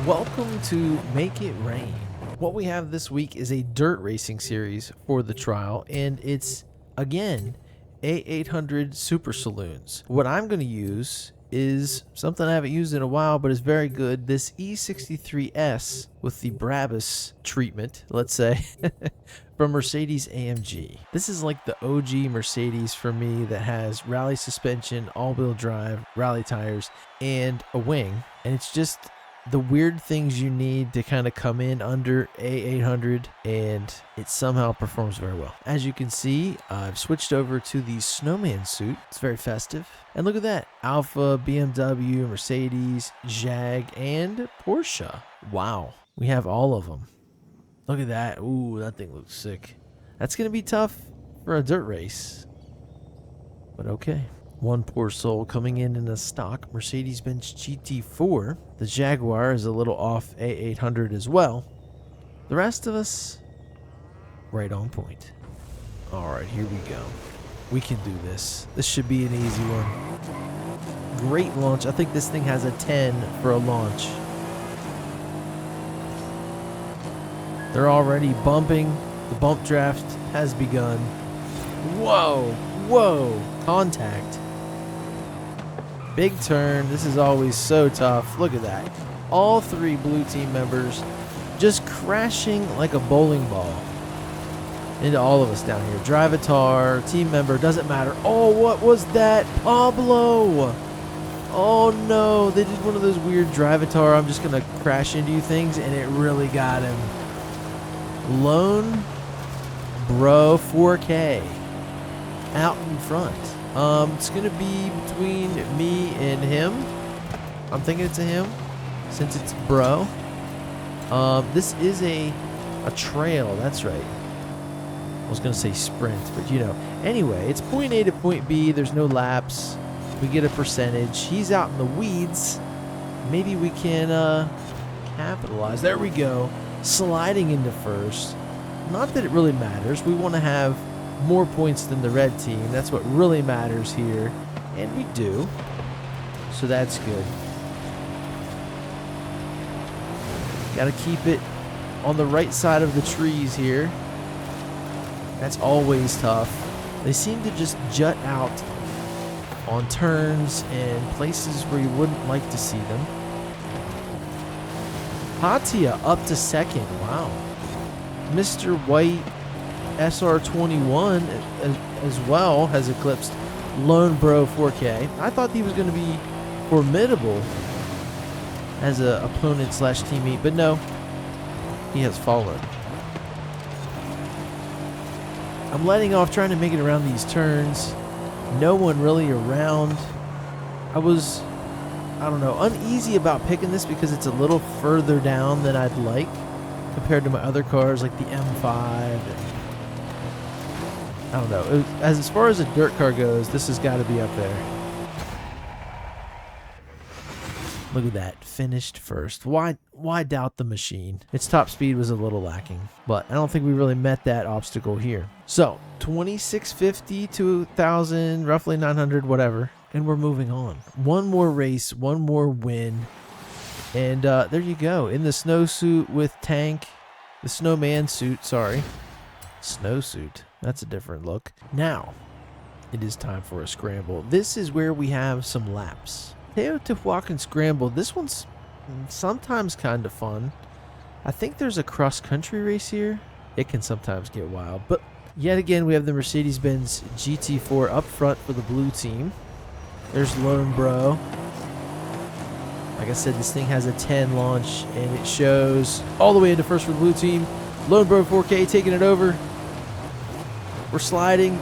Welcome to Make It Rain. What we have this week is a dirt racing series for the trial, and it's, again, A800 Super Saloons. What I'm going to use is something I haven't used in a while, but is very good. This E63S with the Brabus treatment, let's say, from Mercedes-AMG. This is like the OG Mercedes for me that has rally suspension, all-wheel drive, rally tires, and a wing. And it's just the weird things you need to kind of come in under A800, and it somehow performs very well. As you can see, I've switched over to the snowman suit. It's very festive. And look at that. Alpha, BMW, Mercedes, Jag, and Porsche. Wow. We have all of them. Look at that. Ooh, that thing looks sick. That's going to be tough for a dirt race. But okay. One poor soul coming in a stock Mercedes-Benz GT4. The Jaguar is a little off A800 as well. The rest of us, right on point. All right, here we go. We can do this. This should be an easy one. Great launch. I think this thing has a 10 for a launch. They're already bumping. The bump draft has begun. Whoa, whoa, contact. Big turn. This is always so tough. Look at that. All three blue team members just crashing like a bowling ball into all of us down here. Drivatar, team member, doesn't matter. Oh, what was that? Pablo. Oh no, they did one of those weird Drivatar, I'm just going to crash into you things, and it really got him. Lone Bro 4K out in front. It's going to be between me and him. I'm thinking it's a him since it's bro. This is a trail. That's right. I was going to say sprint, but you know. Anyway, it's point A to point B. There's no laps. We get a percentage. He's out in the weeds. Maybe we can capitalize. There we go. Sliding into first. Not that it really matters. We want to have more points than the red team. That's what really matters here. And we do. So that's good. Got to keep it on the right side of the trees here. That's always tough. They seem to just jut out on turns and places where you wouldn't like to see them. Hatia up to second. Wow. Mr. White SR21 as well has eclipsed Lone Bro 4K. I thought he was going to be formidable as an opponent slash teammate, but no, he has fallen. I'm letting off, trying to make it around these turns. No one really around. I was, I don't know, uneasy about picking this because it's a little further down than I'd like compared to my other cars like the M5. I don't know. As far as a dirt car goes, this has got to be up there. Look at that. Finished first. Why doubt the machine? Its top speed was a little lacking, but I don't think we really met that obstacle here. So, 2650 to 1,000, roughly 900, whatever. And we're moving on. One more race, one more win. And there you go. In the snowsuit with tank. The snowman suit, sorry. Snowsuit. That's a different look. Now, it is time for a scramble. This is where we have some laps. Teotihuacan Scramble. This one's sometimes kind of fun. I think there's a cross-country race here. It can sometimes get wild. But yet again, we have the Mercedes-Benz GT4 up front for the blue team. There's Lone Bro. Like I said, this thing has a 10 launch, and it shows all the way into first for the blue team. Lone Bro 4K taking it over. We're sliding,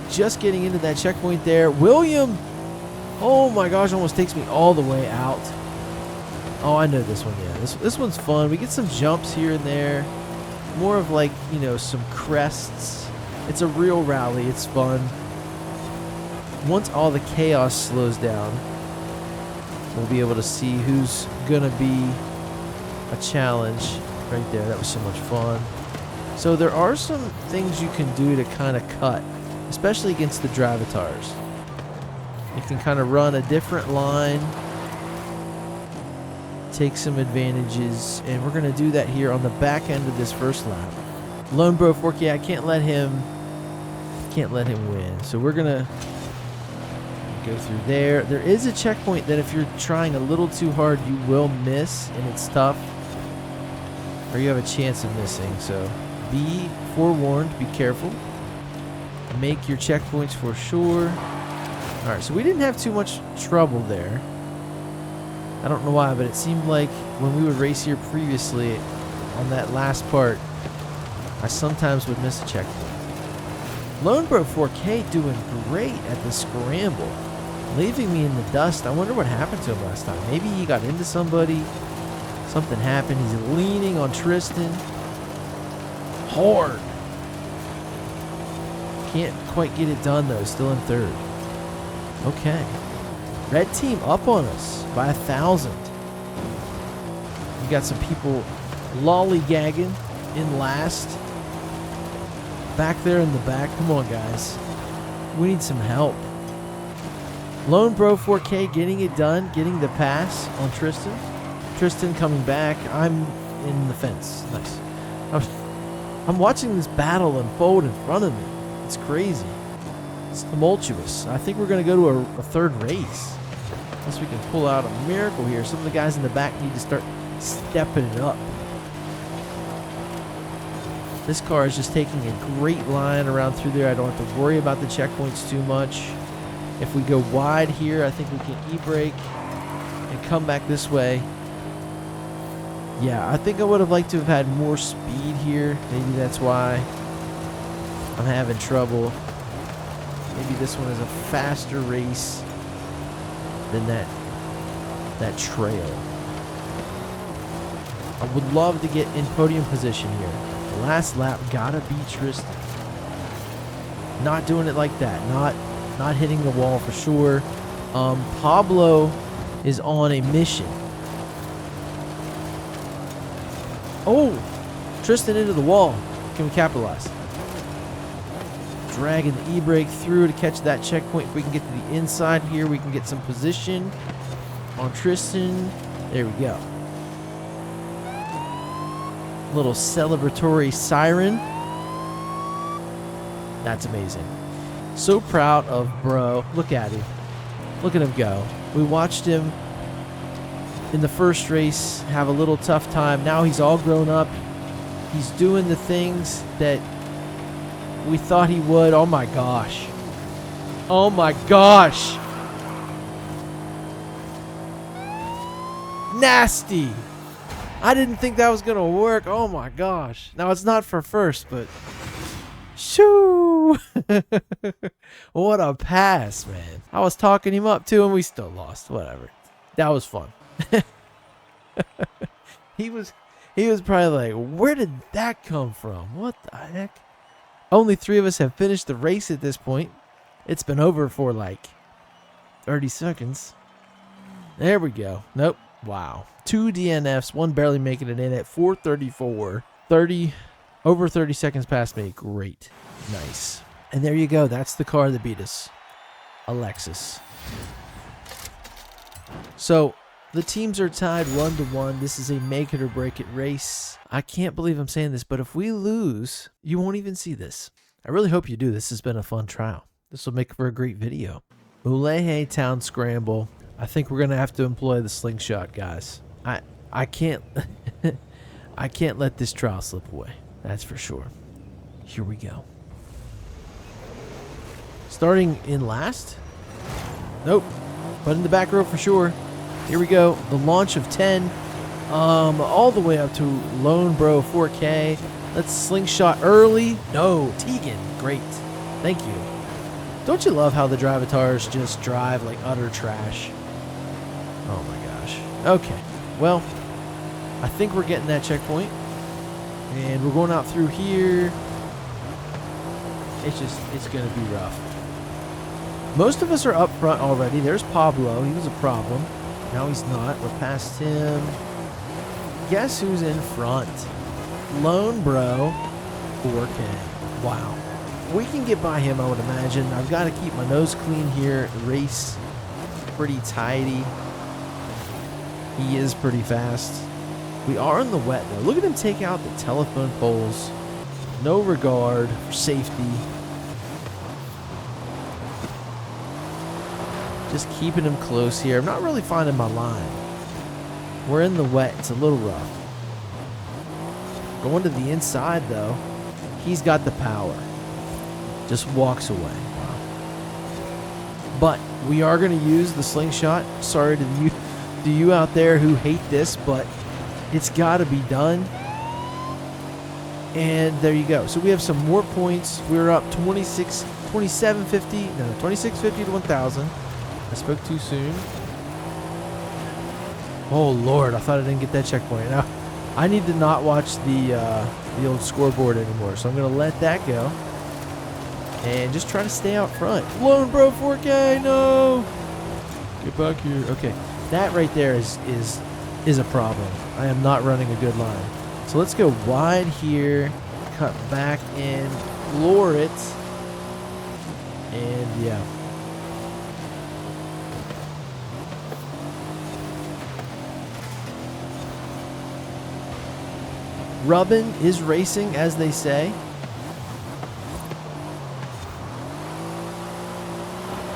just getting into that checkpoint there. William, oh my gosh, almost takes me all the way out. Oh, I know this one, yeah. This one's fun. We get some jumps here and there. More of like, you know, some crests. It's a real rally. It's fun. Once all the chaos slows down, we'll be able to see who's going to be a challenge right there. That was so much fun. So there are some things you can do to kind of cut, especially against the Drivatars. You can kind of run a different line take some advantages, and we're going to do that here on the back end of this first lap. Lone Bro 4K, I can't let him win. So we're going to go through there. There is a checkpoint that if you're trying a little too hard, you will miss, and it's tough, or you have a chance of missing. So be forewarned, be careful. Make your checkpoints for sure. All right, so we didn't have too much trouble there. I don't know why, but it seemed like when we would race here previously on that last part, I sometimes would miss a checkpoint. Lone Bro 4K doing great at the scramble, leaving me in the dust. I wonder what happened to him last time. Maybe he got into somebody. Something happened. He's leaning on Tristan. Hard. Can't quite get it done, though. Still in third. Okay. Red team up on us by 1,000. You got some people lollygagging in last. Back there in the back. Come on, guys. We need some help. Lone Bro 4K getting it done. Getting the pass on Tristan. Tristan coming back. I'm in the fence. Nice. I'm watching this battle unfold in front of me. It's crazy. It's tumultuous. I think we're going to go to a third race. Unless we can pull out a miracle here. Some of the guys in the back need to start stepping it up. This car is just taking a great line around through there. I don't have to worry about the checkpoints too much. If we go wide here, I think we can e-brake and come back this way. Yeah, I think I would have liked to have had more speed here. Maybe that's why I'm having trouble. Maybe this one is a faster race than that trail. I would love to get in podium position here. The last lap, gotta beat Tristan. Not doing it like that. Not hitting the wall for sure. Pablo is on a mission. Oh, Tristan into the wall. Can we capitalize? Dragging the e-brake through to catch that checkpoint. If we can get to the inside here, we can get some position on Tristan. There we go. Little celebratory siren. That's amazing. So proud of Bro. Look at him. Look at him go. We watched him in the first race have a little tough time. Now he's all grown up. He's doing the things that we thought he would. Oh my gosh. Oh my gosh. Nasty. I didn't think that was going to work. Oh my gosh. Now it's not for first, but shoo. What a pass, man. I was talking him up too and we still lost. Whatever. That was fun. He was probably like, where did that come from? What the heck? Only 3 of us have finished the race at this point. It's been over for like 30 seconds. There we go. Nope. Wow. 2 DNFs, 1 barely making it in at 4:34. 30, over 30 seconds past me. Great. Nice. And there you go. That's the car that beat us. Alexis. So the teams are tied 1-1. This is a make it or break it race. I can't believe I'm saying this, but if we lose, you won't even see this. I really hope you do. This has been a fun trial. This will make for a great video. Ulehe Town Scramble. I think we're going to have to employ the slingshot, guys. I can't I can't let this trial slip away. That's for sure. Here we go. Starting in last? Nope. But in the back row for sure. Here we go. The launch of 10. All the way up to Lone Bro 4K. Let's slingshot early. No, Tegan. Great. Thank you. Don't you love how the drivatars just drive like utter trash? Oh my gosh. Okay. Well, I think we're getting that checkpoint. And we're going out through here. It's going to be rough. Most of us are up front already. There's Pablo. He was a problem. Now he's not. We're past him. Guess who's in front? Lone Bro 4K. Wow. We can get by him, I would imagine. I've got to keep my nose clean here. Race pretty tidy. He is pretty fast. We are in the wet though. Look at him take out the telephone poles. No regard for safety. Just keeping him close here. I'm not really finding my line. We're in the wet. It's a little rough. Going to the inside though. He's got the power. Just walks away. But we are going to use the slingshot. Sorry to you out there who hate this, but it's got to be done. And there you go. So we have some more points. We're up 2750. No, 2650 to 1000. I spoke too soon. Oh Lord, I thought I didn't get that checkpoint. Now I need to not watch the old scoreboard anymore, so I'm gonna let that go and just try to stay out front. Lone Bro 4K, no! Get back here. Okay, that right there is a problem. I am not running a good line. So let's go wide here, cut back in, floor it, and yeah. Rubbin is racing, as they say.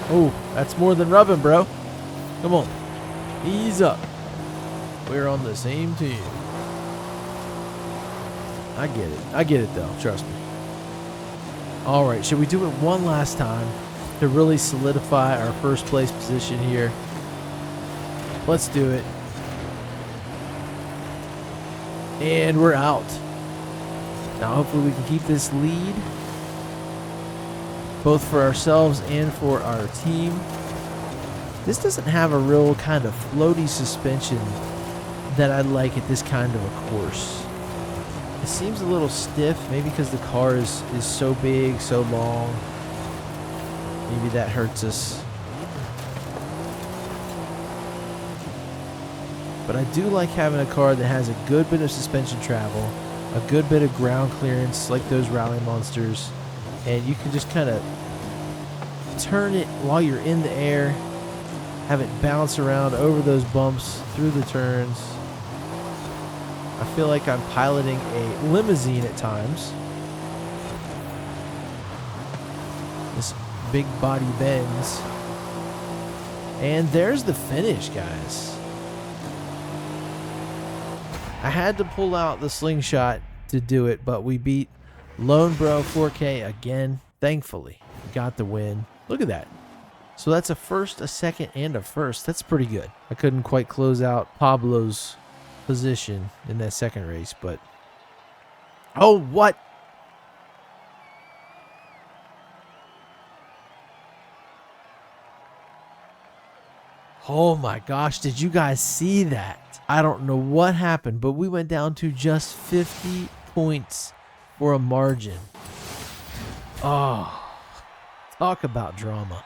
Oh, that's more than rubbing, bro. Come on. Ease up. We're on the same team. I get it. I get it, though. Trust me. All right. Should we do it one last time to really solidify our first place position here? Let's do it. And we're out. Now hopefully we can keep this lead, both for ourselves and for our team. This doesn't have a real kind of floaty suspension that I like at this kind of a course. It seems a little stiff, maybe because the car is so big, so long. Maybe that hurts us. But I do like having a car that has a good bit of suspension travel, a good bit of ground clearance like those rally monsters, and you can just kind of turn it while you're in the air, have it bounce around over those bumps, through the turns. I feel like I'm piloting a limousine at times. This big body bends. And there's the finish, guys. I had to pull out the slingshot to do it, but we beat Lone Bro 4K again. Thankfully, we got the win. Look at that. So that's a first, a second, and a first. That's pretty good. I couldn't quite close out Pablo's position in that second race, but... Oh, what? Oh my gosh, did you guys see that? I don't know what happened, but we went down to just 50 points for a margin. Oh, talk about drama.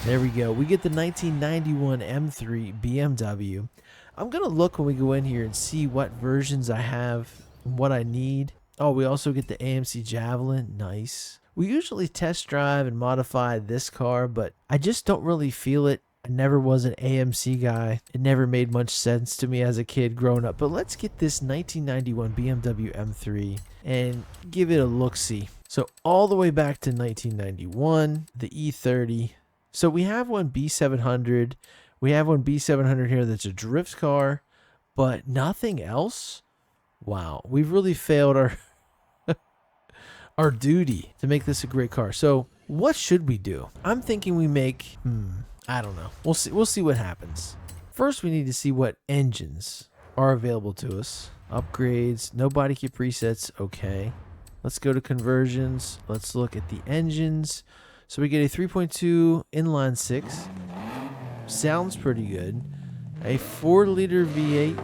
There we go. We get the 1991 M3 BMW. I'm going to look when we go in here and see what versions I have and what I need. Oh, we also get the AMC Javelin. Nice. We usually test drive and modify this car, but I just don't really feel it. I never was an AMC guy. It never made much sense to me as a kid growing up. But let's get this 1991 BMW M3 and give it a look-see. So all the way back to 1991, the E30. So we have one B700. We have one B700 here that's a drift car, but nothing else. Wow, we've really failed our duty to make this a great car. So what should we do? I'm thinking we make... I don't know. We'll see. We'll see what happens. First, we need to see what engines are available to us. Upgrades, no body kit presets. Okay. Let's go to conversions. Let's look at the engines. So we get a 3.2 inline 6. Sounds pretty good. A 4-liter V8.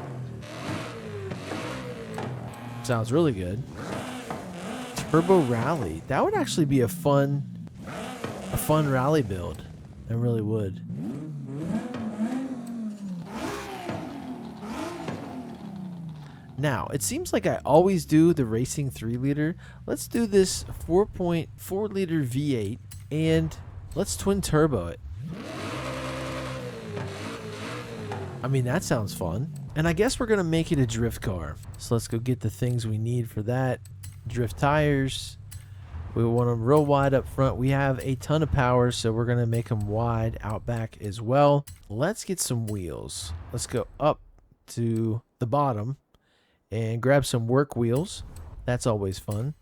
Sounds really good. Turbo rally. That would actually be a fun rally build. I really would. Now, it seems like I always do the racing 3-liter. Let's do this 4.4-liter V8 and let's twin turbo it. I mean, that sounds fun. And I guess we're going to make it a drift car. So let's go get the things we need for that. Drift tires. We want them real wide up front. We have a ton of power, so we're going to make them wide out back as well. Let's get some wheels. Let's go up to the bottom and grab some work wheels. That's always fun.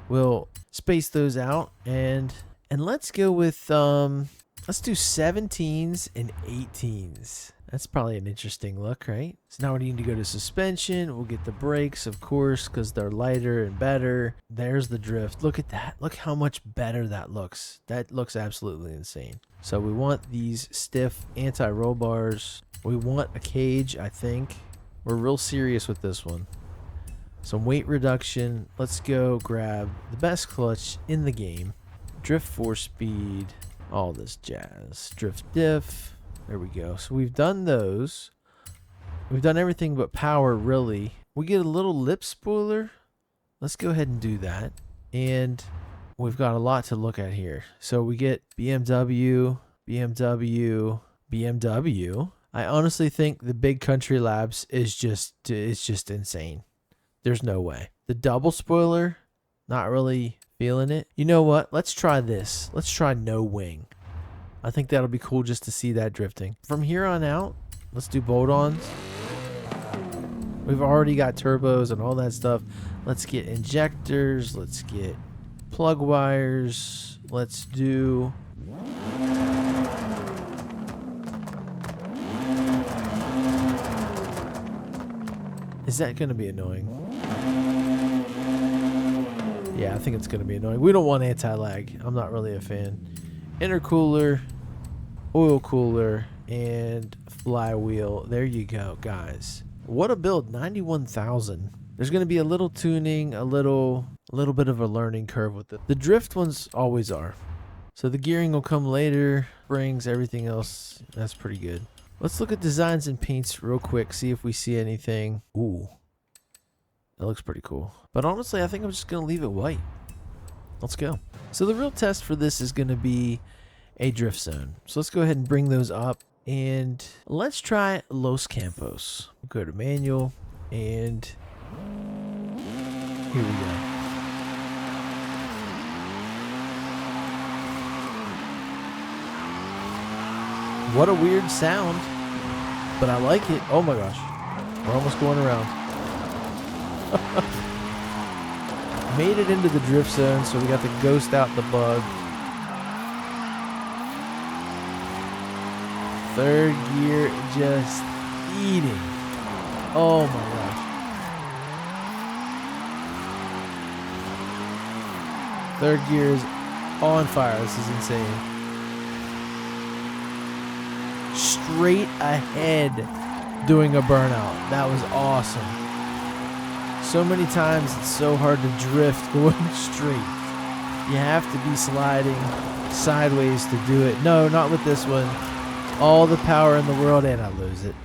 We'll space those out and let's go with let's do 17s and 18s. That's probably an interesting look, right? So now we need to go to suspension. We'll get the brakes, of course, because they're lighter and better. There's the drift. Look at that. Look how much better that looks. That looks absolutely insane. So we want these stiff anti-roll bars. We want a cage, I think. We're real serious with this one. Some weight reduction. Let's go grab the best clutch in the game. Drift 4-speed. All this jazz. Drift diff. There we go. So we've done those. We've done everything but power, really. We get a little lip spoiler. Let's go ahead and do that. And we've got a lot to look at here. So we get BMW, BMW, BMW. I honestly think the Big Country Labs is just insane. There's no way. The double spoiler, not really feeling it. You know what? Let's try this. Let's try no wing. I think that'll be cool just to see that drifting. From here on out, let's do bolt-ons. We've already got turbos and all that stuff. Let's get injectors. Let's get plug wires. Let's do... Is that going to be annoying? Yeah, I think it's going to be annoying. We don't want anti-lag. I'm not really a fan. Intercooler, oil cooler, and flywheel. There you go, guys. What a build. 91,000. There's going to be a little tuning, a little bit of a learning curve with it. The drift ones always are. So the gearing will come later. Springs, everything else. That's pretty good. Let's look at designs and paints real quick, see if we see anything. Ooh, that looks pretty cool. But honestly, I think I'm just going to leave it white. Let's go. So the real test for this is going to be a drift zone. So let's go ahead and bring those up. And let's try Los Campos. Go to manual. And here we go. What a weird sound, but I like it. Oh my gosh, we're almost going around. Made it into the drift zone, so we got to ghost out the bug. Third gear just eating. Oh my gosh. Third gear is on fire. This is insane. Straight ahead doing a burnout. That was awesome. So many times it's so hard to drift going straight. You have to be sliding sideways to do it. No, not with this one. All the power in the world and I lose it.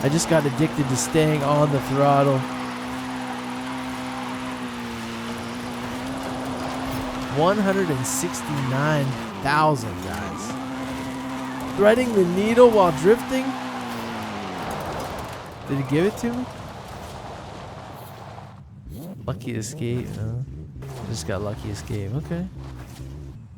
I just got addicted to staying on the throttle. 169,000, guys. Threading the needle while drifting? Did it give it to me? Lucky escape. Just got lucky escape. Okay.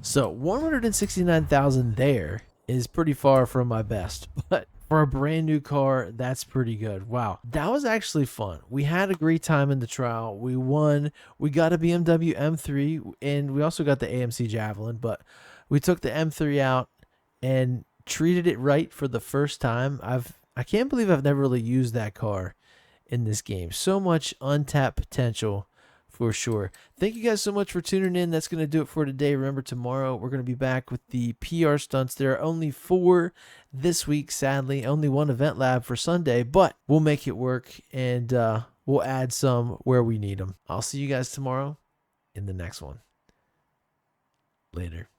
So 169,000 there is pretty far from my best, but for a brand new car, that's pretty good. Wow. That was actually fun. We had a great time in the trial. We won. We got a BMW M3 and we also got the AMC Javelin, but we took the M3 out and treated it right for the first time. I can't believe I've never really used that car in this game. So much untapped potential for sure. Thank you guys so much for tuning in. That's going to do it for today. Remember, tomorrow we're going to be back with the PR stunts. There are only 4 this week, sadly. Only 1 event lab for Sunday, but we'll make it work and we'll add some where we need them. I'll see you guys tomorrow in the next one. Later.